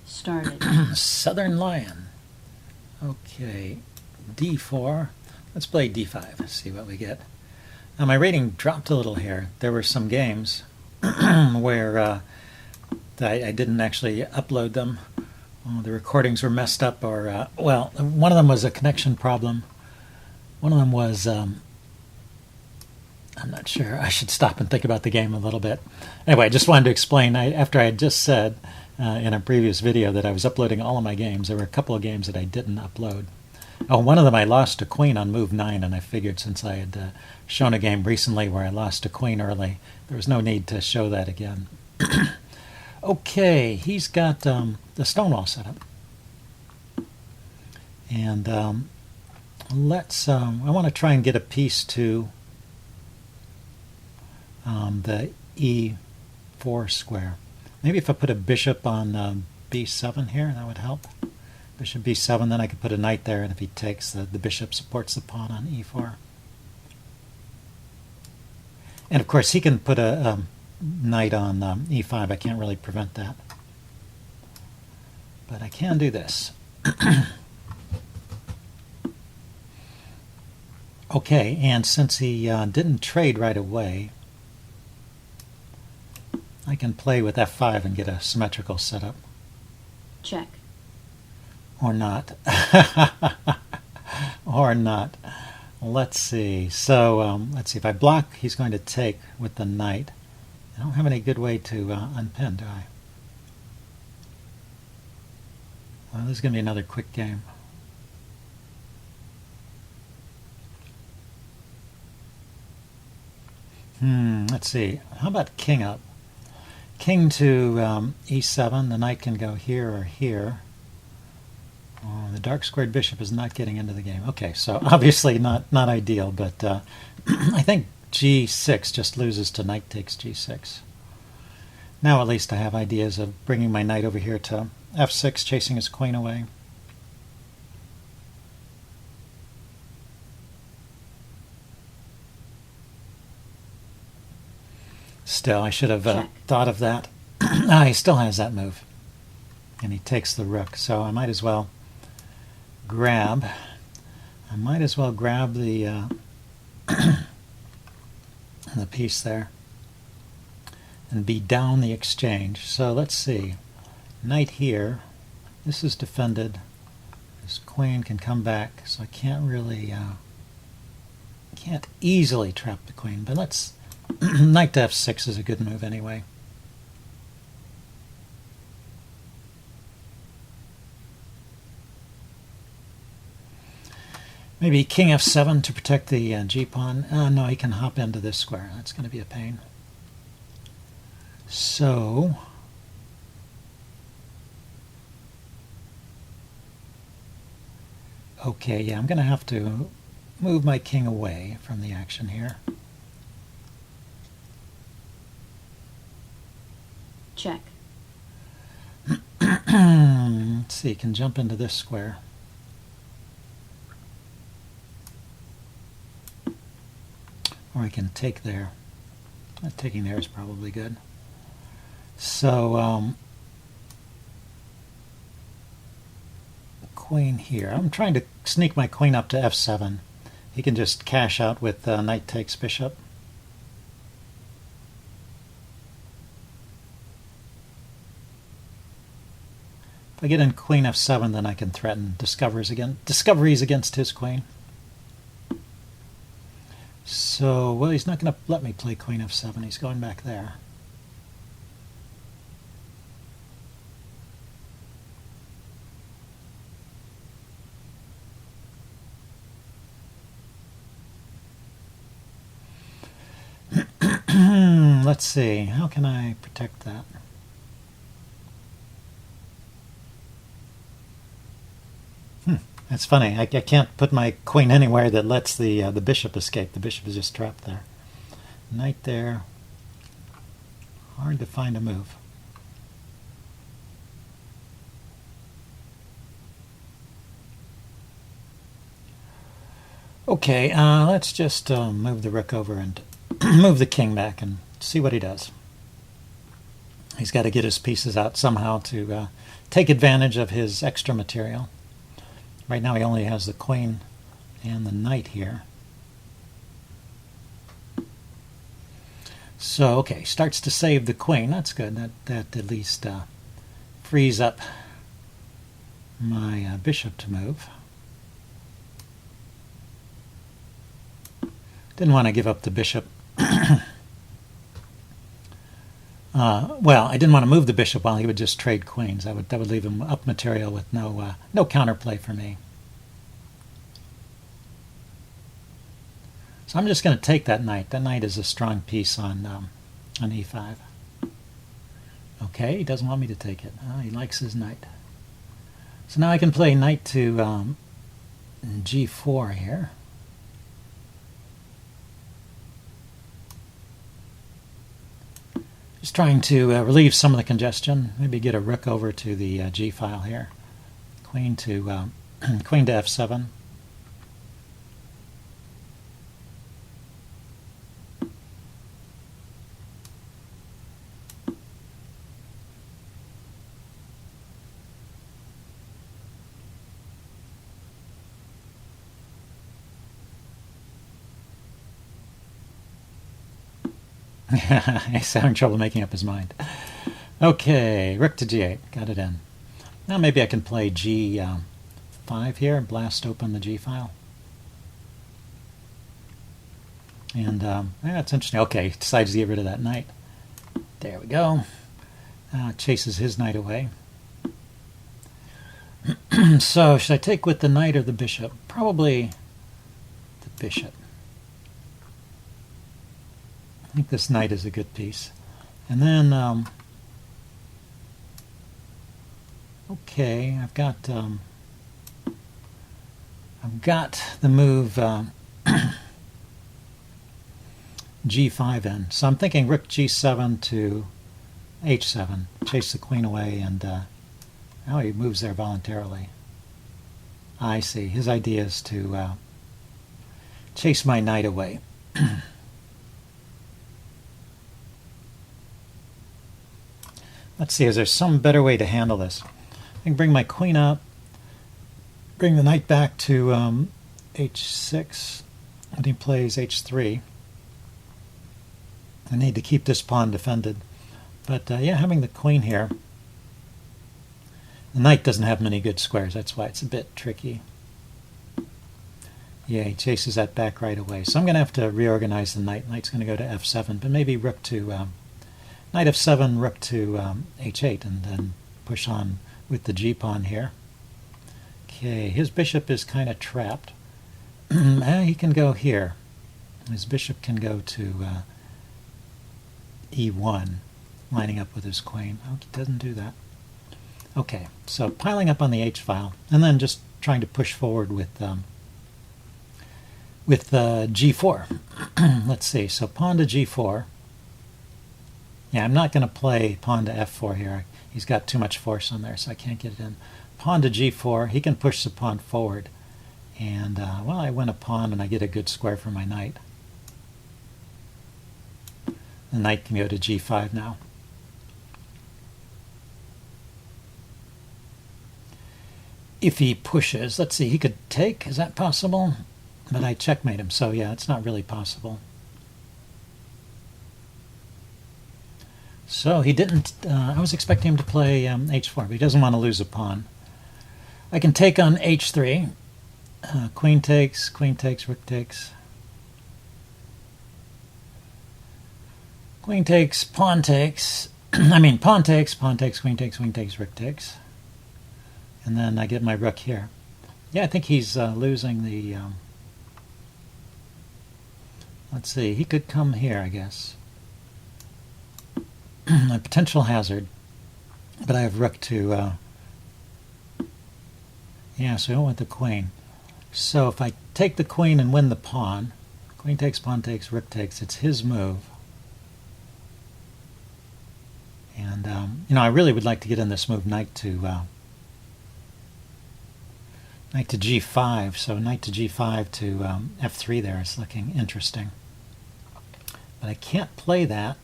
started. Southern Lion. Okay, d4. Let's play d5, see what we get. Now my rating dropped a little here. There were some games where I didn't actually upload them. The recordings were messed up, or, well, one of them was a connection problem. One of them was, I'm not sure. I should stop and think about the game a little bit. Anyway, I just wanted to explain, after I had just said in a previous video that I was uploading all of my games, there were a couple of games that I didn't upload. Oh, one of them I lost a queen on move 9, and I figured since I had shown a game recently where I lost a queen early, there was no need to show that again. Okay, he's got the Stonewall set up. And let's, I want to try and get a piece to the e4 square. Maybe if I put a bishop on b7 here, that would help. Bishop b7, then I could put a knight there, and if he takes, the bishop supports the pawn on e4. And of course, he can put a knight on e5. I can't really prevent that. But I can do this. Okay, and since he didn't trade right away, I can play with f5 and get a symmetrical setup. Check. Or not. Or not. Let's see. So, let's see. If I block, he's going to take with the knight. I don't have any good way to unpin, do I? Well, this is going to be another quick game. Let's see. How about king up? King to e7. The knight can go here or here. Oh, the dark squared bishop is not getting into the game. Okay, so obviously not ideal, but I think g6 just loses to knight takes g6. Now at least I have ideas of bringing my knight over here to f6, chasing his queen away. Still, I should have thought of that. He still has that move. And he takes the rook, so I might as well grab. I might as well grab the the piece there and be down the exchange. So let's see. Knight here. This is defended. This queen can come back, so I can't really can't easily trap the queen. But let's knight to f6 is a good move anyway. Maybe king f7 to protect the g-pawn. No, he can hop into this square. That's going to be a pain. So, okay, yeah, I'm going to have to move my king away from the action here. Check. Let's see, he can jump into this square. Or I can take there. Taking there is probably good. So, queen here. I'm trying to sneak my queen up to f7. He can just cash out with knight takes bishop. If I get in queen f7, then I can threaten discoveries against his queen. So, well, he's not going to let me play queen f7. He's going back there. Let's see. How can I protect that? That's funny. I can't put my queen anywhere that lets the bishop escape. The bishop is just trapped there. Knight there. Hard to find a move. Okay, let's just move the rook over and move the king back and see what he does. He's got to get his pieces out somehow to take advantage of his extra material. Right now he only has the queen and the knight here. So, okay, starts to save the queen. That's good. That at least frees up my bishop to move. Didn't want to give up the bishop. Well, I didn't want to move the bishop while he would just trade queens. That would leave him up material with no counterplay for me. So I'm just going to take that knight. That knight is a strong piece on e5. Okay, he doesn't want me to take it. Oh, he likes his knight. So now I can play knight to g4 here. Just trying to relieve some of the congestion. Maybe get a rook over to the g file here. Queen to queen to f7. He's having trouble making up his mind. Okay, rook to g8. Got it in. Now maybe I can play g5 here and blast open the g file. And that's interesting. Okay, decides to get rid of that knight. There we go. Chases his knight away. So should I take with the knight or the bishop? Probably the bishop. I think this knight is a good piece. And then, okay, I've got the move g5 in. So I'm thinking rook g7 to h7, chase the queen away, and oh, he moves there voluntarily. I see. His idea is to chase my knight away. Let's see, is there some better way to handle this? I can bring my queen up, bring the knight back to h6, and he plays h3. I need to keep this pawn defended. But yeah, having the queen here, the knight doesn't have many good squares, that's why it's a bit tricky. Yeah, he chases that back right away. So I'm going to have to reorganize the knight. Knight's going to go to f7, but maybe rook to... Knight f7, rook to h8, and then push on with the g-pawn here. Okay, his bishop is kind of trapped. He can go here. His bishop can go to e1, lining up with his queen. Oh, he doesn't do that. Okay, so piling up on the h-file, and then just trying to push forward with g4. Let's see, so pawn to g4. Yeah, I'm not going to play pawn to f4 here. He's got too much force on there, so I can't get it in. Pawn to g4. He can push the pawn forward. And, well, I win a pawn and I get a good square for my knight. The knight can go to g5 now. If he pushes, let's see, he could take. Is that possible? But I checkmate him, so yeah, it's not really possible. So he didn't, I was expecting him to play h4, but he doesn't want to lose a pawn. I can take on h3. Queen takes, rook takes. Queen takes, pawn takes. I mean, pawn takes, queen takes, rook takes. And then I get my rook here. Yeah, I think he's losing the... let's see, he could come here, I guess. A potential hazard, but I have rook to, yeah, so I don't want the queen. So if I take the queen and win the pawn, queen takes, pawn takes, rook takes, it's his move. And, you know, I really would like to get in this move, knight to g5, so knight to g5 to f3 there is looking interesting. But I can't play that.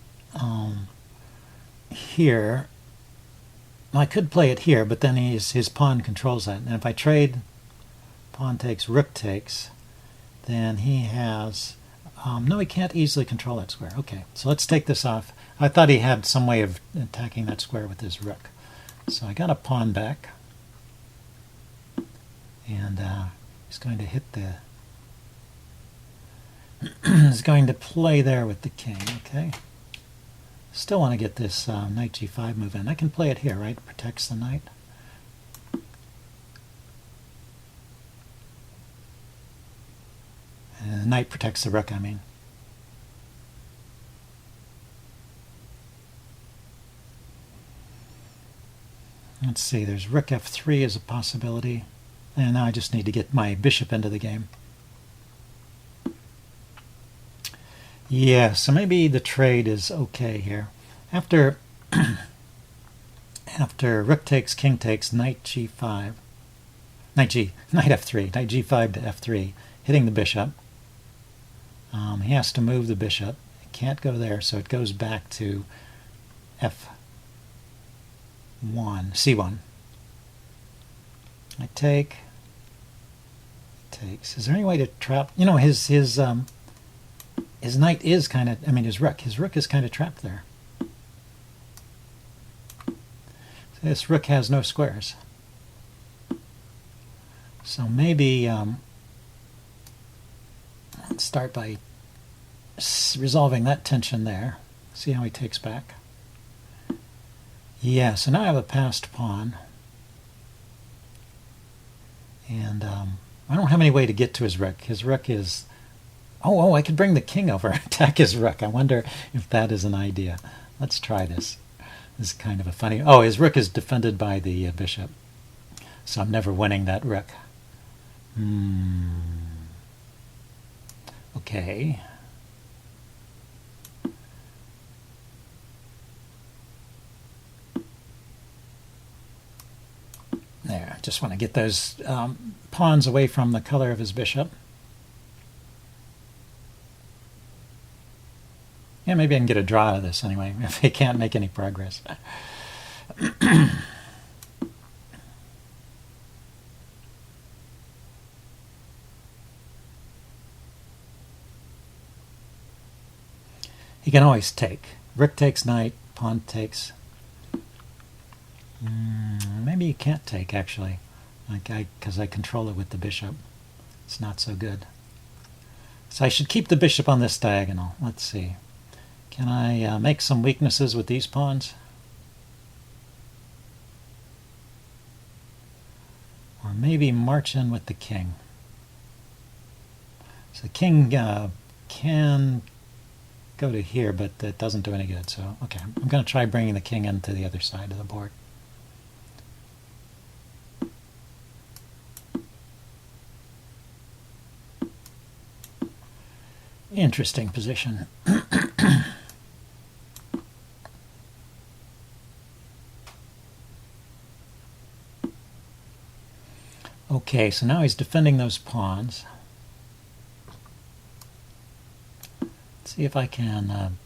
here. Well, I could play it here, but then his pawn controls that. And if I trade pawn takes, rook takes, then he has... no, he can't easily control that square. Okay, so let's take this off. I thought he had some way of attacking that square with his rook. So I got a pawn back. And he's going to hit the... he's going to play there with the king, okay? Still want to get this knight g5 move in. I can play it here, right? It protects the knight. The knight protects the rook, I mean. Let's see, there's rook f3 as a possibility. And now I just need to get my bishop into the game. Yeah, so maybe the trade is okay here. After rook takes, king takes, knight g5, knight f3, knight g5 to f3, hitting the bishop. He has to move the bishop. It can't go there, so it goes back to f1, c1. I take, takes. Is there any way to trap? You know, his knight is kind of, I mean, his rook is kind of trapped there. So this rook has no squares. So maybe let's start by resolving that tension there. See how he takes back. Yeah, so now I have a passed pawn. And I don't have any way to get to his rook. His rook is... Oh, I could bring the king over and attack his rook. I wonder if that is an idea. Let's try this. This is kind of a funny... Oh, his rook is defended by the bishop. So I'm never winning that rook. Okay. There, just want to get those pawns away from the color of his bishop. Yeah, maybe I can get a draw out of this anyway, if he can't make any progress. He can always take. Rook takes knight, pawn takes. Maybe he can't take, actually, because I control it with the bishop. It's not so good. So I should keep the bishop on this diagonal. Let's see. Can I make some weaknesses with these pawns? Or maybe march in with the king. So the king can go to here, but that doesn't do any good. So, okay, I'm going to try bringing the king into the other side of the board. Interesting position. Okay, so now he's defending those pawns. Let's see if I can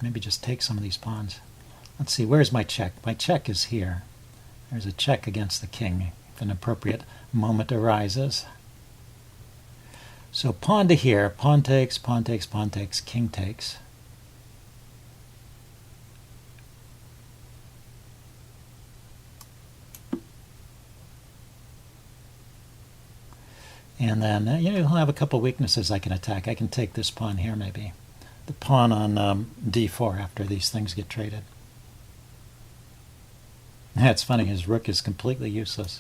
maybe just take some of these pawns. Let's see, where's my check? My check is here. There's a check against the king if an appropriate moment arises. So pawn to here, pawn takes, pawn takes, pawn takes, king takes. And then he'll have a couple weaknesses I can attack. I can take this pawn here maybe. The pawn on d4 after these things get traded. That's funny, his rook is completely useless.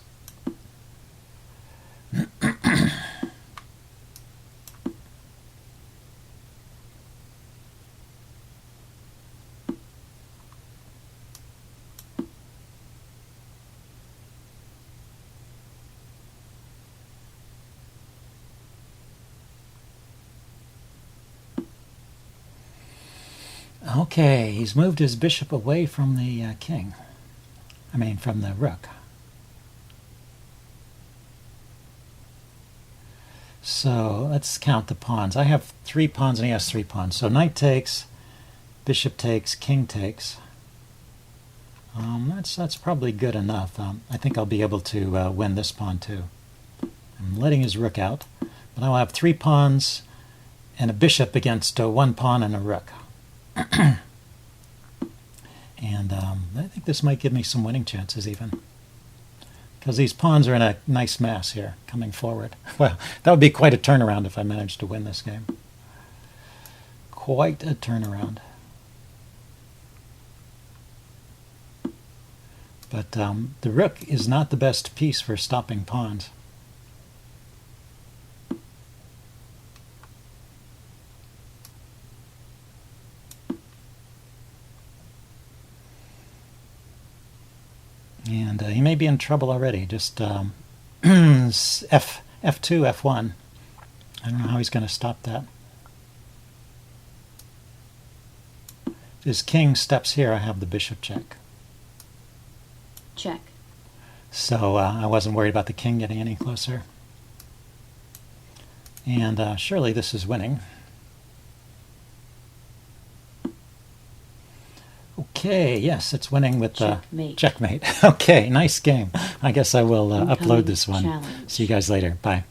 Okay, he's moved his bishop away from the king. I mean, from the rook. So let's count the pawns. I have 3 pawns and he has 3 pawns. So knight takes, bishop takes, king takes. That's probably good enough. I think I'll be able to win this pawn too. I'm letting his rook out, but I'll have 3 pawns and a bishop against 1 pawn and a rook. And I think this might give me some winning chances even, because these pawns are in a nice mass here coming forward. Well, that would be quite a turnaround if I managed to win this game. Quite a turnaround. But the rook is not the best piece for stopping pawns. And he may be in trouble already. Just F2, F1. I don't know how he's going to stop that. If his king steps here, I have the bishop check. Check. So I wasn't worried about the king getting any closer. And surely this is winning. Okay, yes, it's winning with Checkmate. checkmate. Okay, nice game. I guess I will upload this one. Challenge. See you guys later. Bye.